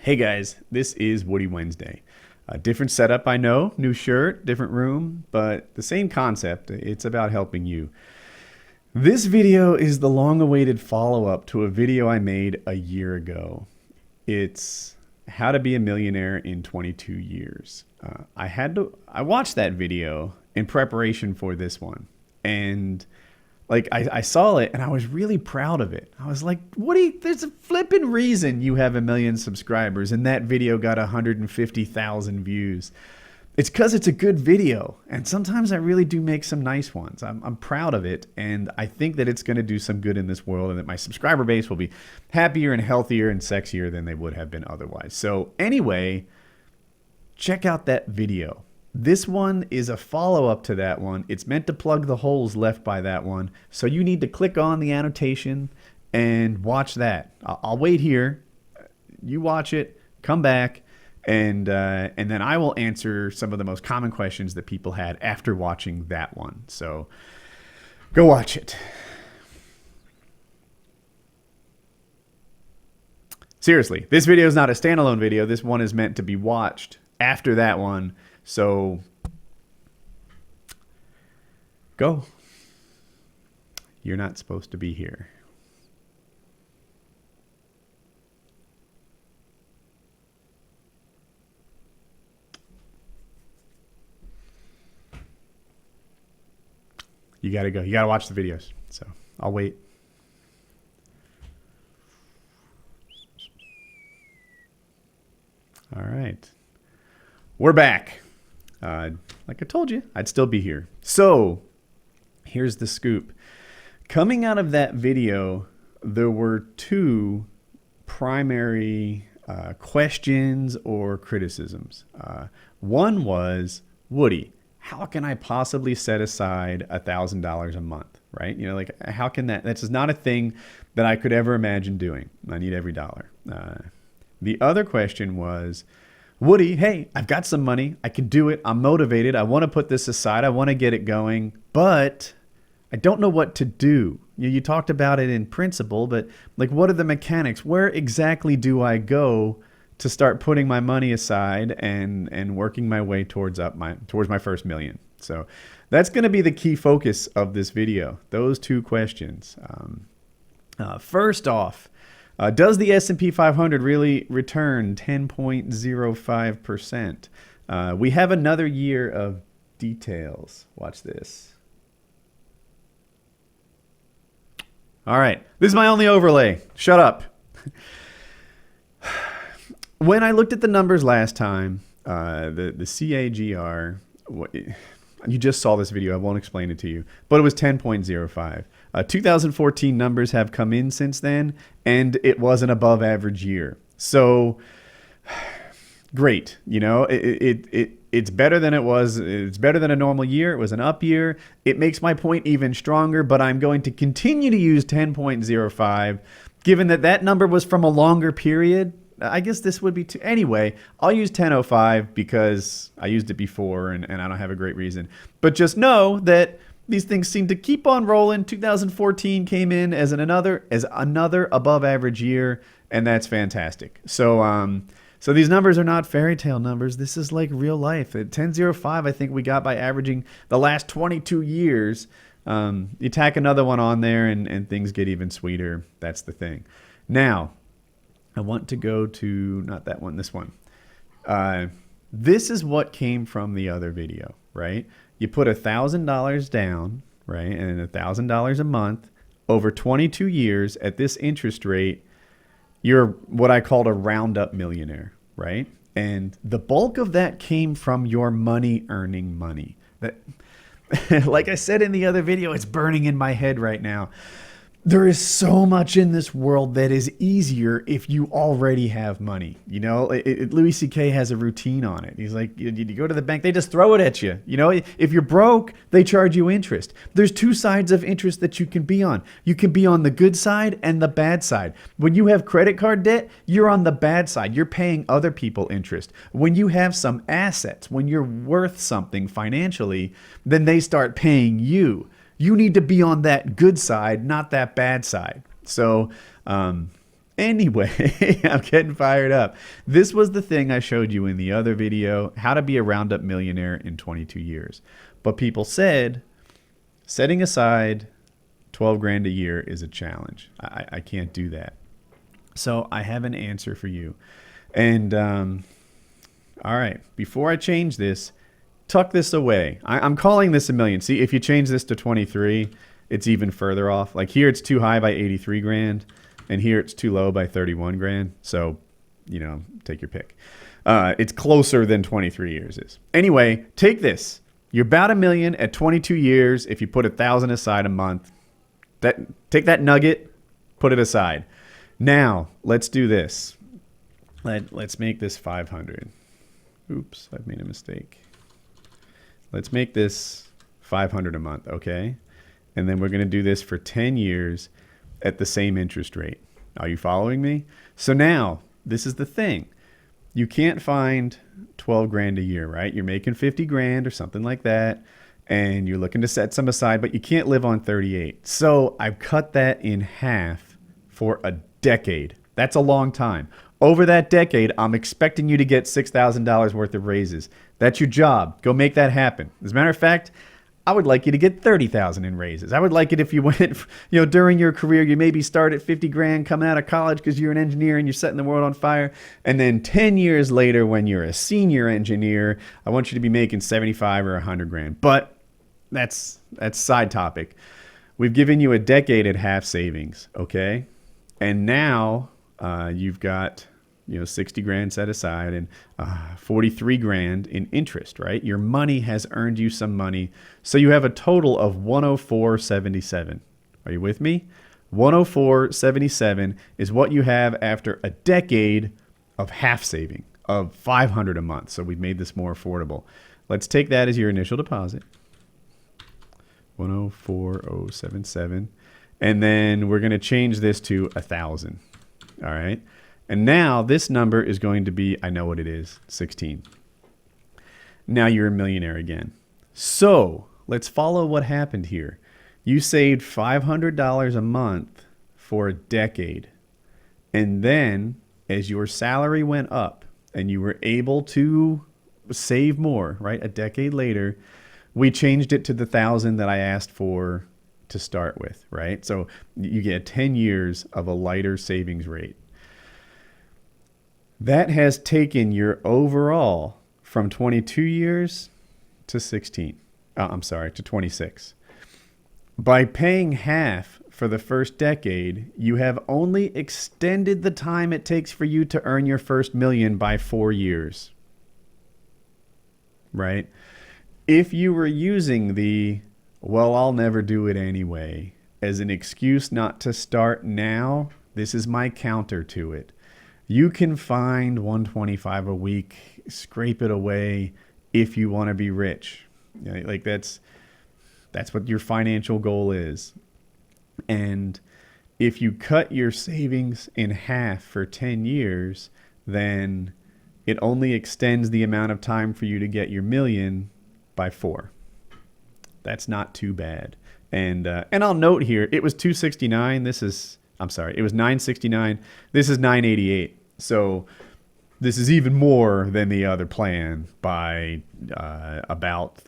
Hey guys, this is Woody Wednesday. A different setup, I know, new shirt, different room, but the same concept. It's about helping you. This video is the long-awaited follow-up to a video I made a year ago. It's how to be a millionaire in 22 years. I watched that video in preparation for this one, and I saw it and I was really proud of it. I was like, Woody, there's a flippin' reason you have 1 million subscribers and that video got 150,000 views. It's because it's a good video, and sometimes I really do make some nice ones. I'm proud of it, and I think that it's going to do some good in this world and that my subscriber base will be happier and healthier and sexier than they would have been otherwise. So anyway, check out that video. This one is a follow-up to that one. It's meant to plug the holes left by that one. So you need to click on the annotation and watch that. I'll wait here. You watch it, come back, and then I will answer some of the most common questions that people had after watching that one. So go watch it. Seriously, this video is not a standalone video. This one is meant to be watched after that one. So go. You're not supposed to be here. You gotta go. You gotta watch the videos. So I'll wait. All right. We're back. Like I told you, I'd still be here. So here's the scoop. Coming out of that video, there were two primary questions or criticisms. One was, Woody, how can I possibly set aside $1,000 a month, right? You know, like how can that's just not a thing that I could ever imagine doing. I need every dollar. The other question was, Woody, hey, I've got some money. I can do it. I'm motivated. I want to put this aside. I want to get it going, but I don't know what to do. You talked about it in principle, but like, what are the mechanics? Where exactly do I go to start putting my money aside and working my way towards my first million? So that's going to be the key focus of this video. Those two questions. First off, does the S&P 500 really return 10.05%? We have another year of details. Watch this. All right. This is my only overlay. Shut up. When I looked at the numbers last time, the CAGR, you just saw this video. I won't explain it to you, but it was 10.05. 2014 numbers have come in since then, and it was an above average year. So great. You know, it's better than it was. It's better than a normal year. It was an up year. It makes my point even stronger, but I'm going to continue to use 10.05, given that that number was from a longer period. I guess this would be anyway, I'll use 10.05 because I used it before and I don't have a great reason. But just know that these things seem to keep on rolling. 2014 came in as another above average year, and that's fantastic. So so these numbers are not fairy tale numbers. This is like real life. At 10.05, I think we got by averaging the last 22 years. You tack another one on there and things get even sweeter. That's the thing. Now, I want to go to, not that one, this one. This is what came from the other video, right? You put $1,000 down, right? And $1,000 a month over 22 years at this interest rate, you're what I called a roundup millionaire, right? And the bulk of that came from your money earning money. That, like I said in the other video, it's burning in my head right now. There is so much in this world that is easier if you already have money. You know, Louis C.K. has a routine on it. He's like, you go to the bank, they just throw it at you. You know, if you're broke, they charge you interest. There's two sides of interest that you can be on. You can be on the good side and the bad side. When you have credit card debt, you're on the bad side. You're paying other people interest. When you have some assets, when you're worth something financially, then they start paying you. You need to be on that good side, not that bad side. So Anyway, I'm getting fired up. This was the thing I showed you in the other video, how to be a roundup millionaire in 22 years. But people said setting aside 12 grand a year is a challenge. I can't do that. So I have an answer for you. And all right, before I change this, tuck this away. I'm calling this a million. See, if you change this to 23, it's even further off. Like here, it's too high by 83 grand. And here it's too low by 31 grand. So, you know, take your pick. It's closer than 23 years is. Anyway, take this. You're about $1 million at 22 years if you put $1,000 aside a month. Take that nugget, put it aside. Now, let's do this. Let's make this 500. Oops, I've made a mistake. Let's make this 500 a month, okay? And then we're going to do this for 10 years at the same interest rate. Are you following me? So now, this is the thing. You can't find 12 grand a year, right? You're making 50 grand or something like that, and you're looking to set some aside, but you can't live on 38. So I've cut that in half for a decade. That's a long time. Over that decade, I'm expecting you to get $6,000 worth of raises. That's your job. Go make that happen. As a matter of fact, I would like you to get 30,000 in raises. I would like it if you went, during your career, you maybe start at 50 grand coming out of college because you're an engineer and you're setting the world on fire. And then 10 years later, when you're a senior engineer, I want you to be making 75 or 100 grand. But that's side topic. We've given you a decade at half savings, okay? And now you've got 60 grand set aside and 43 grand in interest, right? Your money has earned you some money. So you have a total of 104.77. Are you with me? 104.77 is what you have after a decade of half saving of 500 a month. So we've made this more affordable. Let's take that as your initial deposit. 104.077. And then we're going to change this to 1,000. All right. And now this number is going to be, I know what it is, 16. Now you're a millionaire again. So let's follow what happened here. You saved $500 a month for a decade. And then as your salary went up and you were able to save more, right? A decade later, we changed it to the 1,000 that I asked for to start with, right? So you get 10 years of a lighter savings rate. That has taken your overall from 22 years to 26. By paying half for the first decade, you have only extended the time it takes for you to earn your first million by 4 years. Right? If you were using the, well, I'll never do it anyway, as an excuse not to start now, this is my counter to it. You can find $125 a week, scrape it away if you want to be rich. Like that's what your financial goal is. And if you cut your savings in half for 10 years, then it only extends the amount of time for you to get your million by 4. That's not too bad. And I'll note here, it was 269. It was 969. This is 988. So this is even more than the other plan by about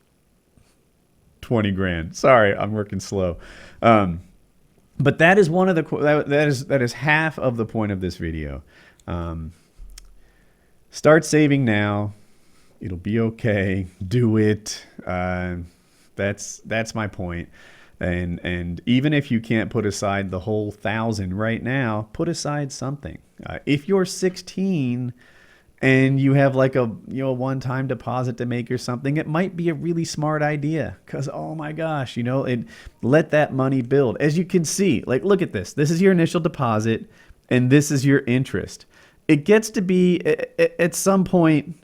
20 grand. Sorry, I'm working slow. But that is one of that is half of the point of this video. Start saving now. It'll be okay. Do it. That's my point. And even if you can't put aside the whole 1,000 right now, put aside something. If you're 16 and you have like a one-time deposit to make or something, it might be a really smart idea because, oh my gosh, let that money build. As you can see, like, look at this. This is your initial deposit and this is your interest. It gets to be at some point,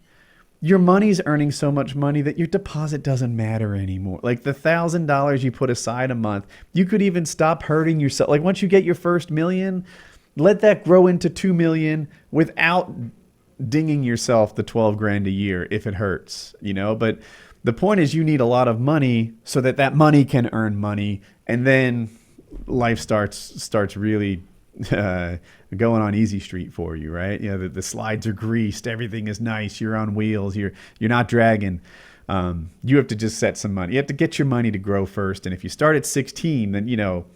your money's earning so much money that your deposit doesn't matter anymore. Like the $1,000 you put aside a month, you could even stop hurting yourself. Like once you get your first million, let that grow into 2 million without dinging yourself the 12 grand a year if it hurts, But the point is you need a lot of money so that money can earn money. And then life starts really uh, going on easy street for you, right? You know, the slides are greased, everything is nice, you're on wheels, you're not dragging. You have to just set some money. You have to get your money to grow first. And if you start at 16, then, you know,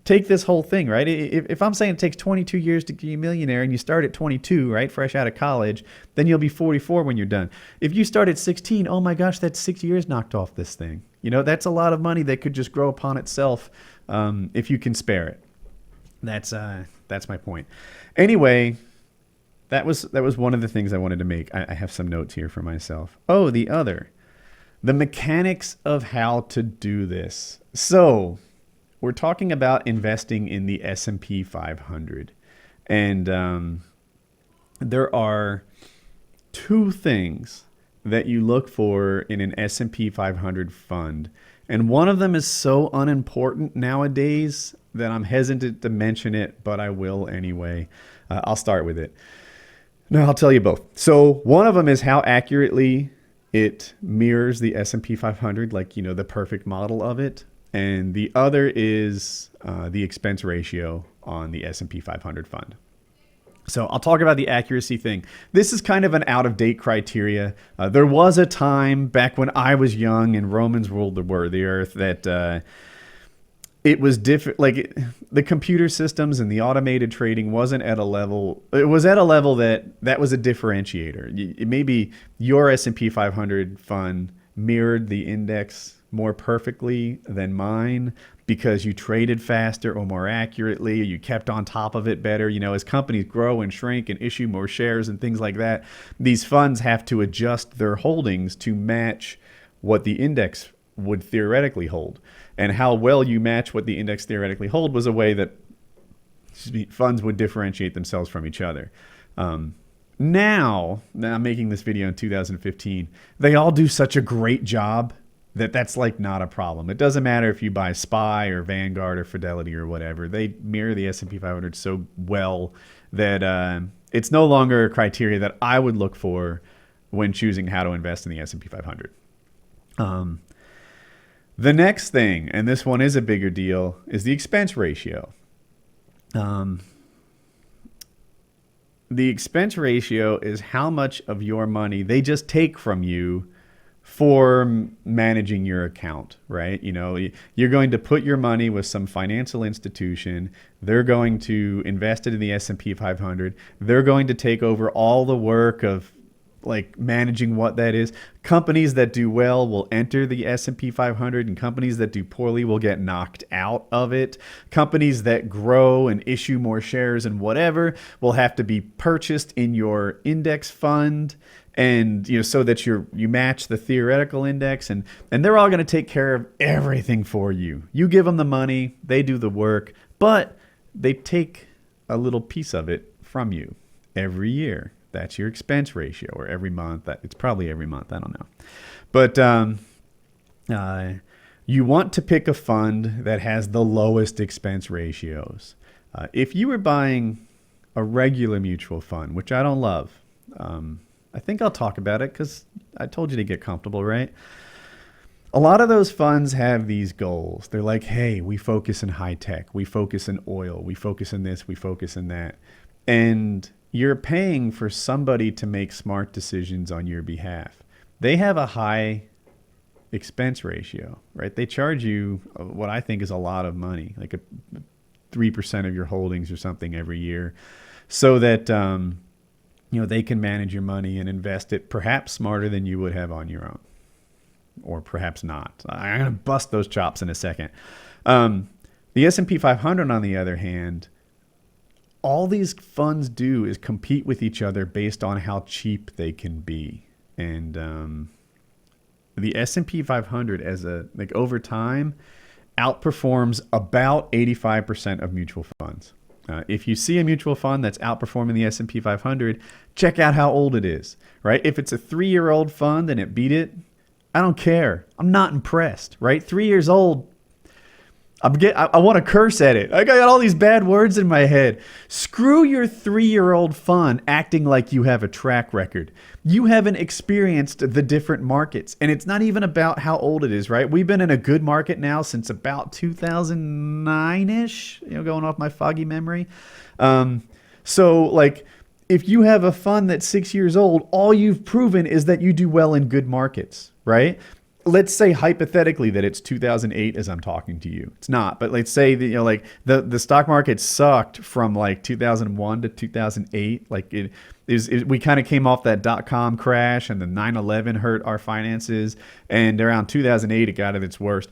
take this whole thing, right? If I'm saying it takes 22 years to be a millionaire and you start at 22, right, fresh out of college, then you'll be 44 when you're done. If you start at 16, oh my gosh, that's 6 years knocked off this thing. You know, that's a lot of money that could just grow upon itself if you can spare it. That's my point. Anyway, that was one of the things I wanted to make. I have some notes here for myself. Oh, the mechanics of how to do this. So we're talking about investing in the S&P 500. And there are two things that you look for in an S&P 500 fund. And one of them is so unimportant nowadays that I'm hesitant to mention it, but I will anyway. I'll start with it. No, I'll tell you both. So one of them is how accurately it mirrors the S&P 500, like, you know, the perfect model of it. And the other is the expense ratio on the S&P 500 fund. So I'll talk about the accuracy thing. This is kind of an out-of-date criteria. There was a time back when I was young and Romans ruled the earth that it was different. Like the computer systems and the automated trading wasn't at a level. It was at a level that was a differentiator. Maybe your S&P 500 fund mirrored the index more perfectly than mine because you traded faster or more accurately, or you kept on top of it better. You know, as companies grow and shrink and issue more shares and things like that, these funds have to adjust their holdings to match what the index would theoretically hold. And how well you match what the index theoretically hold was a way that funds would differentiate themselves from each other. Now I'm making this video in 2015. They all do such a great job that's like not a problem. It doesn't matter if you buy SPY or Vanguard or Fidelity or whatever. They mirror the S&P 500 so well that it's no longer a criteria that I would look for when choosing how to invest in the S&P 500. The next thing, and this one is a bigger deal, is the expense ratio. The expense ratio is how much of your money they just take from you for managing your account, right? You know, you're going to put your money with some financial institution. They're going to invest it in the S&P 500. They're going to take over all the work of like managing what that is. Companies that do well will enter the S&P 500, and companies that do poorly will get knocked out of it. Companies that grow and issue more shares and whatever will have to be purchased in your index fund, and you know, so that you match the theoretical index, and they're all going to take care of everything for you. You give them the money, they do the work, but they take a little piece of it from you every year. That's your expense ratio, or every month. It's probably every month. I don't know. But you want to pick a fund that has the lowest expense ratios. If you were buying a regular mutual fund, which I don't love, I think I'll talk about it because I told you to get comfortable, right? A lot of those funds have these goals. They're like, hey, we focus in high tech. We focus in oil. We focus in this. We focus in that. And you're paying for somebody to make smart decisions on your behalf. They have a high expense ratio, right? They charge you what I think is a lot of money, like 3% of your holdings or something every year, so that you know, they can manage your money and invest it perhaps smarter than you would have on your own, or perhaps not. I'm going to bust those chops in a second. The S&P 500, on the other hand, all these funds do is compete with each other based on how cheap they can be. And the S&P 500 over time outperforms about 85% of mutual funds. If you see a mutual fund that's outperforming the S&P 500, check out how old it is, right? If it's a 3-year-old fund and it beat it, I don't care. I'm not impressed, right? 3 years old, I want to curse at it. I got all these bad words in my head. Screw your 3-year-old fund acting like you have a track record. You haven't experienced the different markets. And it's not even about how old it is, right? We've been in a good market now since about 2009-ish, going off my foggy memory. So like, if you have a fund that's 6 years old, all you've proven is that you do well in good markets, right? Let's say hypothetically that it's 2008 as I'm talking to you. It's not, but let's say that, like the stock market sucked from like 2001 to 2008. Like we kind of came off that .com crash, and the 9/11 hurt our finances. And around 2008, it got at its worst.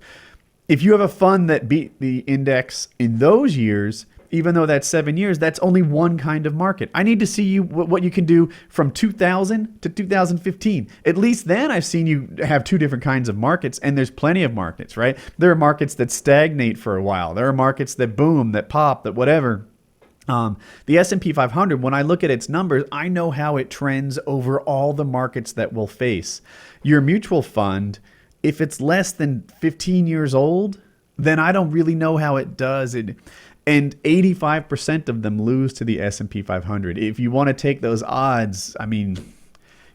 If you have a fund that beat the index in those years, even though that's 7 years, that's only one kind of market. I need to see you what you can do from 2000 to 2015. At least then I've seen you have two different kinds of markets, and there's plenty of markets, right? There are markets that stagnate for a while. There are markets that boom, that pop, that whatever. The S&P 500, when I look at its numbers, I know how it trends over all the markets that we'll face. Your mutual fund, if it's less than 15 years old, then I don't really know how it does. And 85% of them lose to the S&P 500. If you want to take those odds, I mean,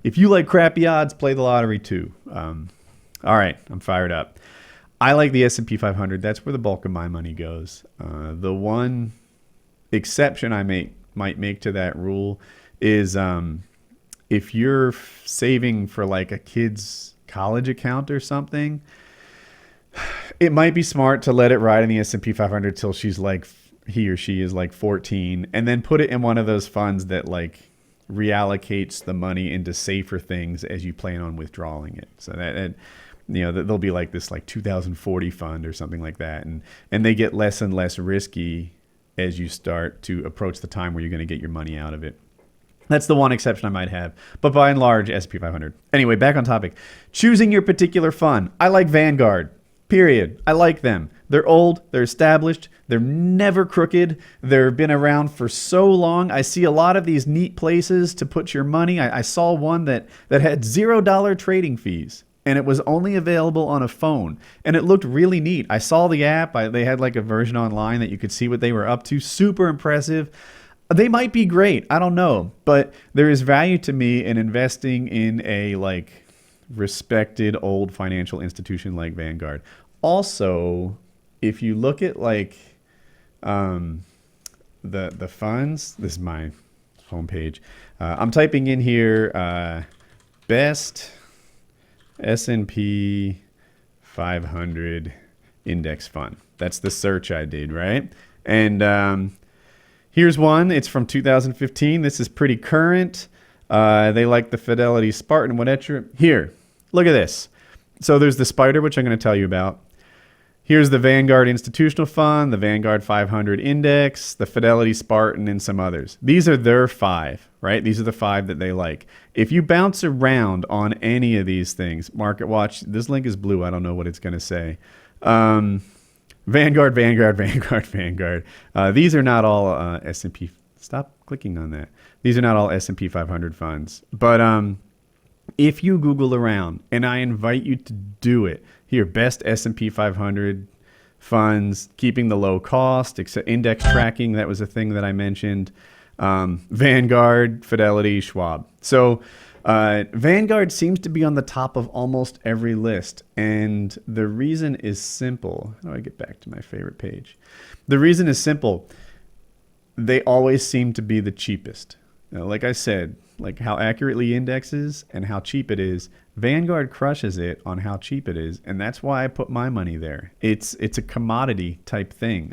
if you like crappy odds, play the lottery too. All right, I'm fired up. I like the S&P 500. That's where the bulk of my money goes. The one exception I might make to that rule is if you're saving for like a kid's college account or something, it might be smart to let it ride in the S&P 500 till he or she is like 14, and then put it in one of those funds that like reallocates the money into safer things as you plan on withdrawing it. So that there'll be like this like 2040 fund or something like that, and they get less and less risky as you start to approach the time where you're going to get your money out of it. That's the one exception I might have. But by and large, S&P 500. Anyway, back on topic. Choosing your particular fund. I like Vanguard. Period. I like them. They're old. They're established. They're never crooked. They've been around for so long. I see a lot of these neat places to put your money. I saw one that had $0 trading fees, and it was only available on a phone, and it looked really neat. I saw the app. They had like a version online that you could see what they were up to. Super impressive. They might be great. I don't know. But there is value to me in investing in a like respected old financial institution like Vanguard. Also, if you look at like the funds, this is my homepage. I'm typing in here best S&P 500 index fund. That's the search I did, right? And here's one. It's from 2015. This is pretty current. They like the Fidelity Spartan, whatever. Here, look at this. So there's the Spider, which I'm going to tell you about. Here's the Vanguard Institutional Fund, the Vanguard 500 Index, the Fidelity Spartan, and some others. These are their 5, right? These are the 5 that they like. If you bounce around on any of these things, Market Watch, this link is blue. I don't know what it's going to say. Vanguard. These are not all S&P. Stop clicking on that. These are not all S&P 500 funds. But if you Google around, and I invite you to do it, here, best S&P 500 funds, keeping the low cost, index tracking, that was a thing that I mentioned. Vanguard, Fidelity, Schwab. So Vanguard seems to be on the top of almost every list. And the reason is simple. How do I get back to my favorite page? The reason is simple. They always seem to be the cheapest. Now, like I said, like how accurately indexes and how cheap it is, Vanguard crushes it on how cheap it is, and that's why I put my money there. It's a commodity type thing.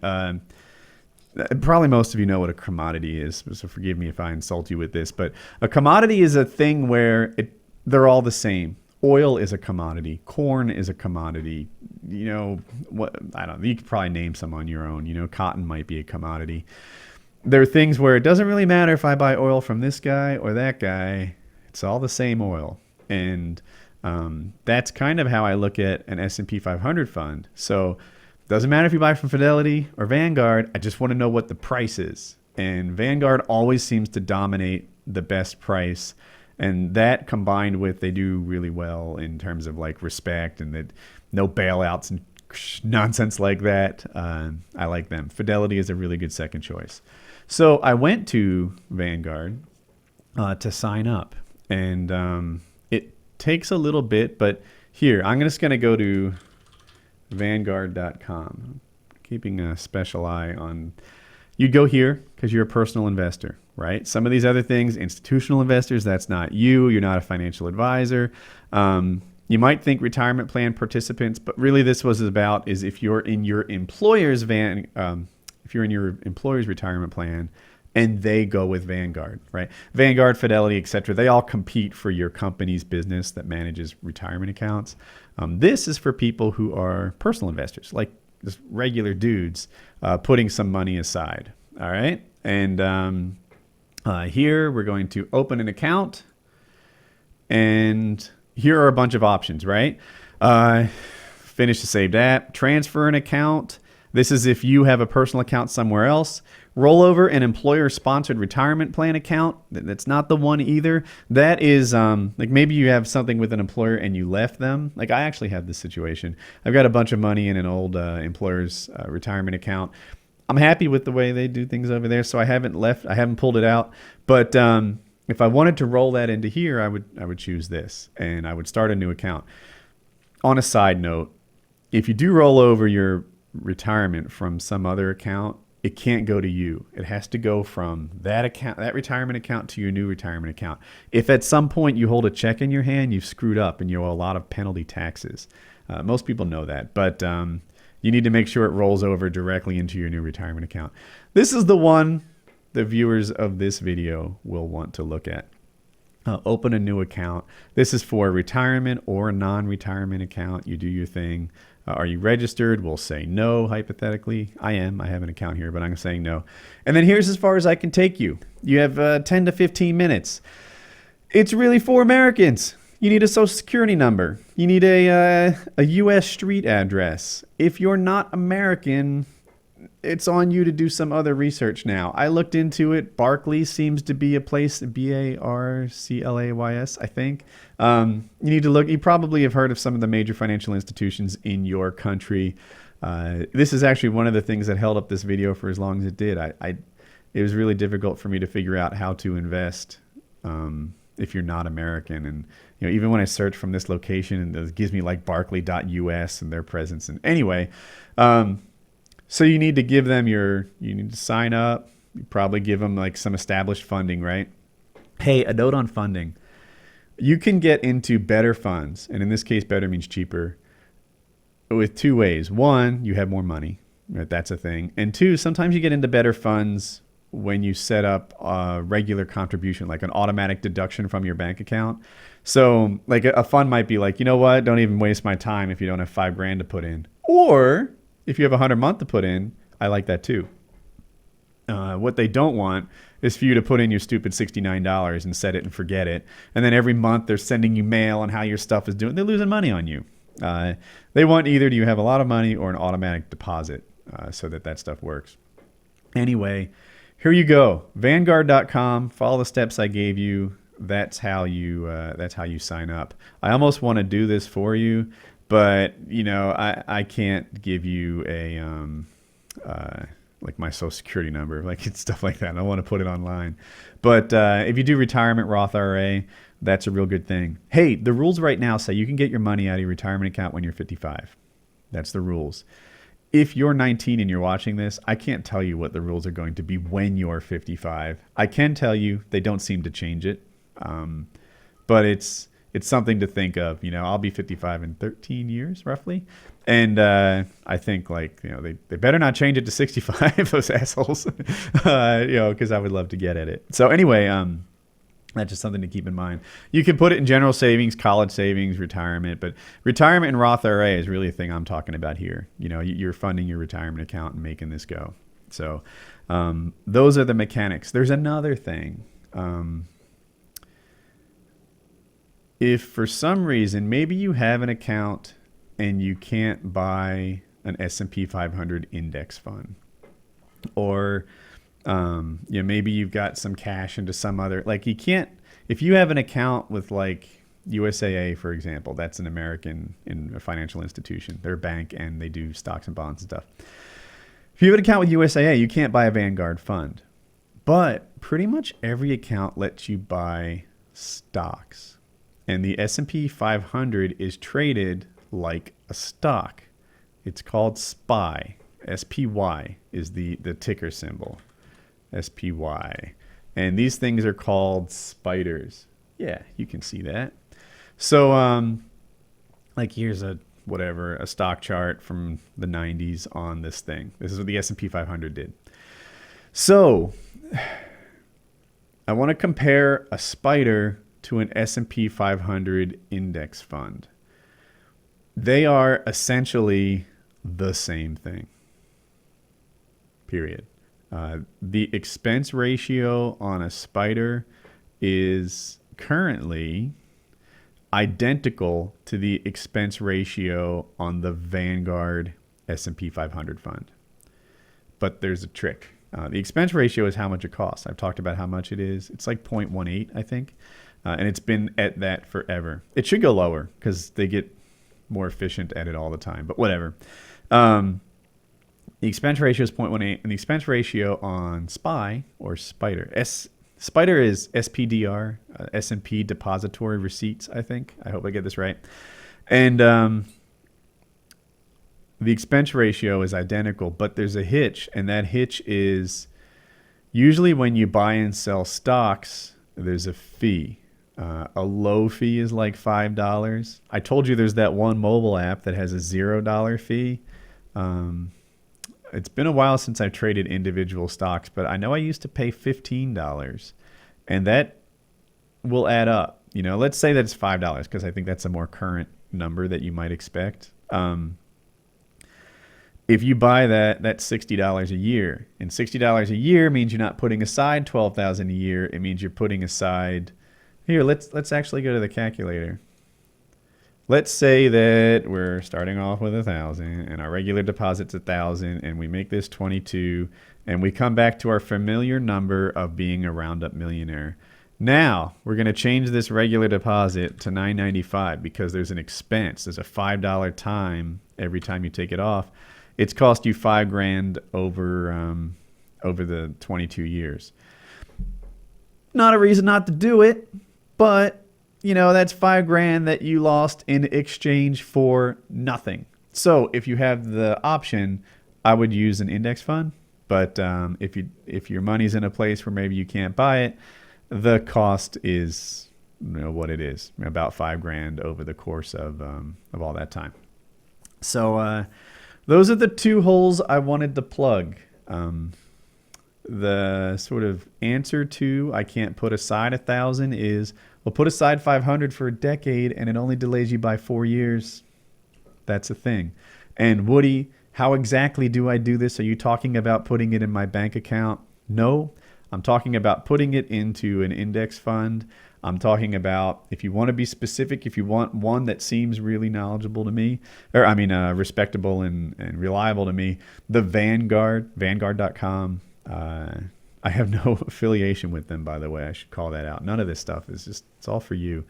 Probably most of you know what a commodity is, so forgive me if I insult you with this, but a commodity is a thing where they're all the same. Oil is a commodity. Corn is a commodity. You know, I don't know. You could probably name some on your own. You know, cotton might be a commodity. There are things where it doesn't really matter if I buy oil from this guy or that guy. It's all the same oil. And that's kind of how I look at an S&P 500 fund. So it doesn't matter if you buy from Fidelity or Vanguard. I just want to know what the price is. And Vanguard always seems to dominate the best price. And that combined with they do really well in terms of like respect and that no bailouts and nonsense like that. I like them. Fidelity is a really good second choice. So I went to Vanguard to sign up, and it takes a little bit, but here, I'm just going to go to Vanguard.com. Keeping a special eye on, you'd go here because you're a personal investor, right? Some of these other things, institutional investors, that's not you. You're not a financial advisor. You might think retirement plan participants, but really this was about is if you're in your employer's if you're in your employer's retirement plan and they go with Vanguard, right? Vanguard, Fidelity, etc. They all compete for your company's business that manages retirement accounts. This is for people who are personal investors, like just regular dudes putting some money aside. All right. And here we're going to open an account, and here are a bunch of options, right? Finish the saved app, transfer an account. This is if you have a personal account somewhere else. Roll over an employer-sponsored retirement plan account. That's not the one either. That is like maybe you have something with an employer and you left them. Like I actually have this situation. I've got a bunch of money in an old employer's retirement account. I'm happy with the way they do things over there, so I haven't pulled it out. But if I wanted to roll that into here, I would choose this, and I would start a new account. On a side note, if you do roll over your retirement from some other account, it can't go to you. It has to go from that account, that retirement account, to your new retirement account. If at some point you hold a check in your hand, you've screwed up and you owe a lot of penalty taxes. Most people know that, but you need to make sure it rolls over directly into your new retirement account. This is the one the viewers of this video will want to look at. Open a new account. This is for retirement or a non-retirement account. You do your thing. Are you registered? We'll say no, hypothetically. I am. I have an account here, but I'm saying no. And then here's as far as I can take you. You have 10 to 15 minutes. It's really for Americans. You need a social security number. You need a U.S. street address. If you're not American, it's on you to do some other research now. I looked into it. Barclays seems to be a place, Barclays, I think. You need to look. You probably have heard of some of the major financial institutions in your country. This is actually one of the things that held up this video for as long as it did. It was really difficult for me to figure out how to invest if you're not American. And even when I search from this location, and it gives me like Barclay.us and their presence. And anyway, so you need to give them you need to sign up. You probably give them like some established funding, right? Hey, a note on funding. You can get into better funds, and in this case, better means cheaper, with two ways. One, you have more money. Right? That's a thing. And two, sometimes you get into better funds when you set up a regular contribution, like an automatic deduction from your bank account. So like a fund might be like, you know what? Don't even waste my time if you don't have $5,000 to put in. Or if you have $100 a month to put in, I like that too. What they don't want is for you to put in your stupid $69 and set it and forget it. And then every month they're sending you mail on how your stuff is doing. They're losing money on you. They want either you have a lot of money or an automatic deposit so that stuff works. Anyway, here you go. Vanguard.com. Follow the steps I gave you. That's how you sign up. I almost want to do this for you, but I can't give you a like my social security number, like stuff like that. I want to put it online. But if you do retirement Roth IRA, that's a real good thing. Hey, the rules right now say you can get your money out of your retirement account when you're 55. That's the rules. If you're 19 and you're watching this, I can't tell you what the rules are going to be when you're 55. I can tell you they don't seem to change it. But it's something to think of. I'll be 55 in 13 years roughly. And I think they better not change it to 65, those assholes, because I would love to get at it. So anyway, that's just something to keep in mind. You can put it in general savings, college savings, retirement, but retirement and Roth IRA is really a thing I'm talking about here. You're funding your retirement account and making this go. So those are the mechanics. There's another thing. If for some reason, maybe you have an account and you can't buy an S&P 500 index fund, or maybe you've got some cash into some other, you can't, if you have an account with USAA, for example, that's an American in a financial institution. They're a bank and they do stocks and bonds and stuff. If you have an account with USAA, you can't buy a Vanguard fund. But pretty much every account lets you buy stocks. And the S&P 500 is traded like a stock. It's called SPY. SPY is the ticker symbol. SPY. And these things are called spiders. Yeah, you can see that. So, like here's a stock chart from the 90s on this thing. This is what the S&P 500 did. So, I want to compare a spider to an S&P 500 index fund. They are essentially the same thing. Period. The expense ratio on a spider is currently identical to the expense ratio on the Vanguard S&P 500 fund. But there's a trick. The expense ratio is how much it costs. I've talked about how much it is. It's like 0.18, I think. And it's been at that forever. It should go lower because they get more efficient at it all the time. But whatever. The expense ratio is 0.18. And the expense ratio on SPY or Spider. Spider is SPDR, S&P Depository Receipts, I think. I hope I get this right. And the expense ratio is identical, but there's a hitch, and that hitch is usually when you buy and sell stocks, there's a fee. A low fee is like $5. I told you there's that one mobile app that has a $0 fee. It's been a while since I've traded individual stocks, but I know I used to pay $15, and that will add up. You know, let's say that it's $5 because I think that's a more current number that you might expect. If you buy that's $60 a year, and $60 a year means you're not putting aside $12,000 a year. It means you're putting aside. Here, let's actually go to the calculator. Let's say that we're starting off with 1,000 and our regular deposit's 1,000 and we make this 22 and we come back to our familiar number of being a roundup millionaire. Now we're going to change this regular deposit to $9.95 because there's an expense. There's a $5 time every time you take it off. It's cost you $5,000 over the 22 years. Not a reason not to do it, but you know, that's $5,000 that you lost in exchange for nothing. So if you have the option, I would use an index fund. But if your money's in a place where maybe you can't buy it, the cost is what it is, about $5,000 over the course of all that time. So those are the two holes I wanted to plug. The sort of answer to I can't put aside 1,000 is, well, put aside 500 for a decade and it only delays you by 4 years. That's a thing. And Woody, how exactly do I do this? Are you talking about putting it in my bank account? No, I'm talking about putting it into an index fund. I'm talking about, if you want to be specific, if you want one that seems really knowledgeable to me, respectable and reliable to me, the Vanguard, Vanguard.com. I have no affiliation with them, by the way. I should call that out. None of this stuff is just, it's all for you.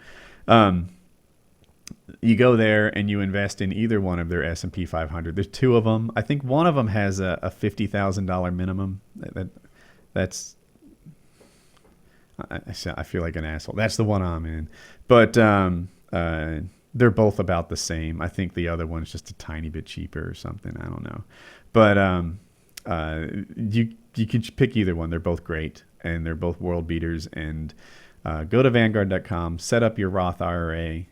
You go there and you invest in either one of their S&P 500. There's two of them. I think one of them has a $50,000 minimum. That's, I feel like an asshole. That's the one I'm in. But they're both about the same. I think the other one's just a tiny bit cheaper or something. I don't know. But you can pick either one. They're both great, and they're both world beaters. And go to Vanguard.com, set up your Roth IRA,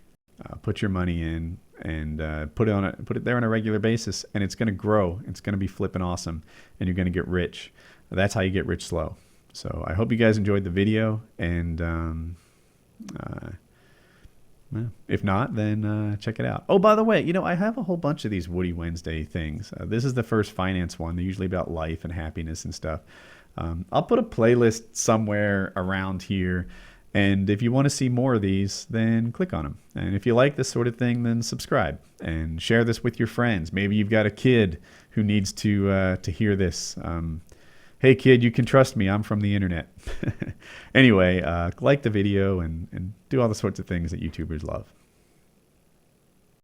put your money in, and put it there on a regular basis, and it's going to grow. It's going to be flipping awesome, and you're going to get rich. That's how you get rich slow. So I hope you guys enjoyed the video, and if not, then check it out. Oh, by the way, I have a whole bunch of these Woody Wednesday things. This is the first finance one. They're usually about life and happiness and stuff. I'll put a playlist somewhere around here, and if you want to see more of these, then click on them. And if you like this sort of thing, then subscribe and share this with your friends. Maybe you've got a kid who needs to hear this. hey kid, you can trust me. I'm from the internet. Anyway, like the video and do all the sorts of things that YouTubers love.